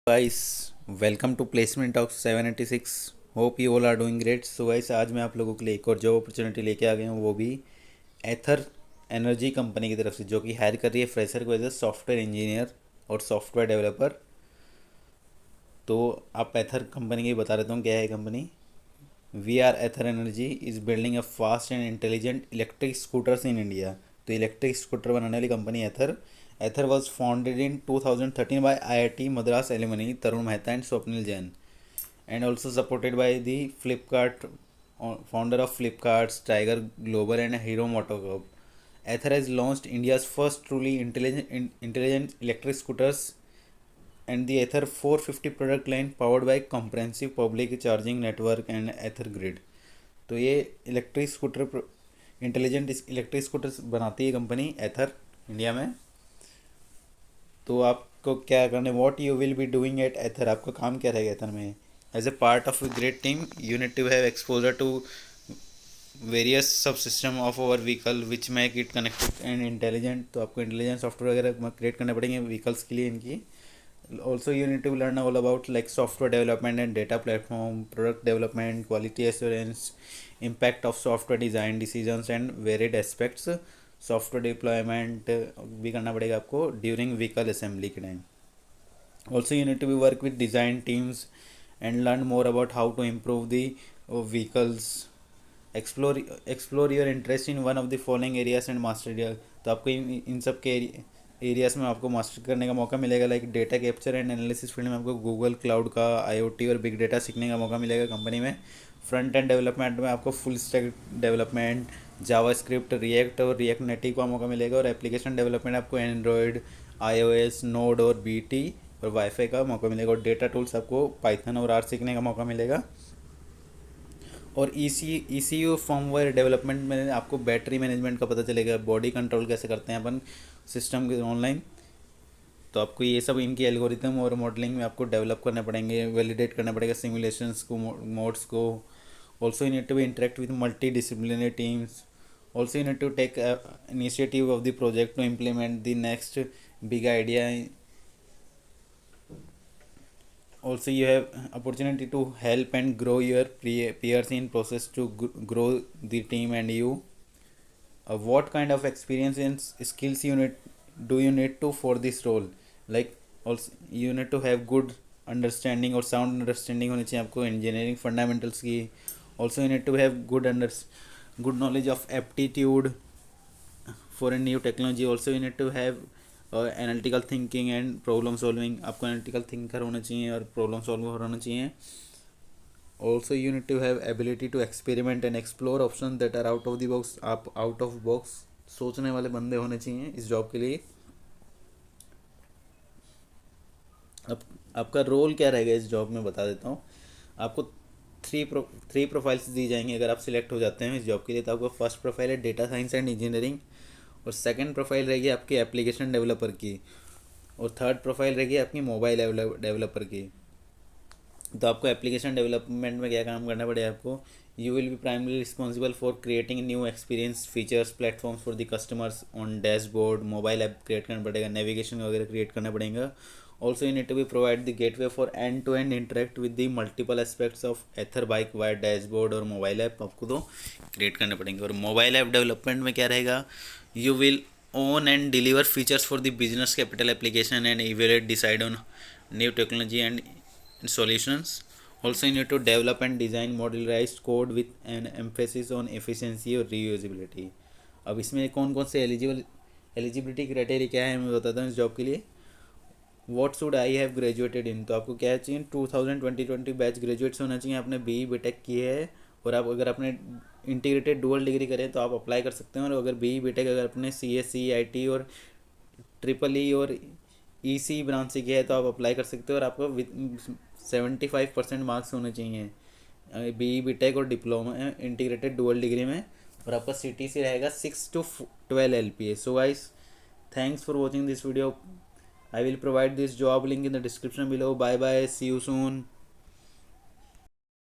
Guys, welcome to Placement Talk 786. Hope you all are doing great. So guys, आज मैं आप लोगों के लिए एक और जॉब अपॉर्चुनिटी लेके आ गया हूँ, वो भी एथर एनर्जी कंपनी की तरफ से, जो कि हायर कर रही है फ्रेशर को एज ए सॉफ्टवेयर इंजीनियर और सॉफ्टवेयर डेवलपर। तो आप एथर कंपनी की बता देता हूँ क्या है company. We are Ather Energy is building a fast and intelligent electric scooters in India. तो इलेक्ट्रिक स्कूटर बनाने वाली company Ather. Ather was founded in 2013 by IIT Madras alumni Tarun Mehta and Swapnil Jain, and also supported by the Flipkart, founder of Flipkart, Tiger Global, and Hero MotoCorp. Ather has launched India's first truly intelligent electric scooters and the Ather 450 product line powered by comprehensive public charging network and Ather grid. तो ये electric scooter, intelligent electric scooters बनाती है company एथर India में। तो आपको क्या करना है, what you will be doing at Ather, आपका काम क्या रहेगा एथर में। As a part of a great team you need to have exposure to various subsystem of our vehicle which make it connected and intelligent। तो आपको इंटेलिजेंट सॉफ्टवेयर वगैरह create करने पड़ेंगे व्हीकल्स के लिए इनकी। Also you need to learn all about like software development and data platform, product development, quality assurance, impact of software design decisions and varied aspects. Software deployment भी करना पड़ेगा आपको ड्यूरिंग व्हीकल असेंबली के time. Also, you need to be work with design teams and learn more about how to improve the vehicles. Explore your interest in one of the following areas and master area। तो आपको इन सब के areas में आपको master करने का मौका मिलेगा। Like data capture and analysis field में आपको गूगल क्लाउड का, IoT और बिग डेटा सीखने का मौका मिलेगा कंपनी में। फ्रंट एंड डेवलपमेंट में आपको फुल स्टैक डेवलपमेंट, जावा स्क्रिप्ट, रिएक्ट और रिएक्ट नेटिव का मौका मिलेगा। और एप्लीकेशन डेवलपमेंट आपको एंड्रॉयड, iOS, नोड और BT और वाईफाई का मौका मिलेगा। और डेटा टूल्स आपको पाइथन और R सीखने का मौका मिलेगा। और ECU फर्मवेयर डेवलपमेंट में आपको बैटरी मैनेजमेंट का पता चलेगा, बॉडी कंट्रोल कैसे करते हैं अपन सिस्टम के ऑनलाइन। तो आपको ये सब इनकी एल्गोरिथम और मॉडलिंग में आपको डेवलप करने पड़ेंगे, वैलिडेट करना पड़ेगा सिमुलेशंस को, मोड्स को। Also you need to be interact with multi disciplinary teams. Also you need to take initiative of the project to implement the next big idea. Also you have opportunity to help and grow your peers in process to grow the team and you. What kind of experience and skills do you need to for this role? Like also you need to have good understanding और sound understanding होनी चाहिए आपको engineering fundamentals की। Also you need to have good knowledge of aptitude for a new technology। Also you need to have analytical thinking and problem solving, आपको analytical thinker होना चाहिए और problem solver होना चाहिए। Also you need to have ability to experiment and explore option that are out of the box. आप out of box सोचने वाले बंदे होने चाहिए इस जॉब के लिए। अब आपका रोल क्या रहेगा इस जॉब में बता देता हूँ आपको। थ्री प्रोफाइल्स दी जाएंगी अगर आप सिलेक्ट हो जाते हैं इस जॉब के लिए। तो आपको फर्स्ट प्रोफाइल है डेटा साइंस एंड इंजीनियरिंग, और सेकंड प्रोफाइल रहेगी आपकी एप्लीकेशन डेवलपर की, और थर्ड प्रोफाइल रहेगी आपकी मोबाइल डेवलपर की। तो आपको एप्लीकेशन डेवलपमेंट में क्या काम करना पड़ेगा आपको। You will be primary responsible for creating new experience features platforms for the customers on dashboard, mobile app create करना पड़ेगा, नेविगेशन वगैरह क्रिएट करना पड़ेगा। Also you need to be provide the gateway for end to end interact with the multiple aspects of Ather bike wire dashboard और mobile app आपको तो create करने पड़ेंगे। और मोबाइल ऐप डेवलपमेंट में क्या रहेगा, you will own and deliver features for the business capital application and evaluate decide on new technology and solutions। Also you need to develop and design modularized code with an emphasis on efficiency और reusability। अब इसमें कौन कौन से eligibility criteria क्या है मैं बताता हूँ इस जॉब के लिए। What should I have graduated in, तो आपको क्या चाहिए 2020 बैच ग्रेजुएट्स होना चाहिए, आपने BE BTech की है। और आप अगर आपने इंटीग्रेटेड डुअल डिग्री करें तो आप अप्लाई कर सकते हैं। और अगर BE BTech अगर अपने CSE IT और EEE और EC ब्रांच से किया है तो आप अप्लाई कर सकते हो। और आपको 75% मार्क्स होने चाहिए BE BTech और डिप्लोमा इंटीग्रेटेड डुअल डिग्री में। और आपका CTC रहेगा 6 to 12 LPA। So guys, thanks for watching this video. I will provide this job link in the description below. Bye bye, see you soon.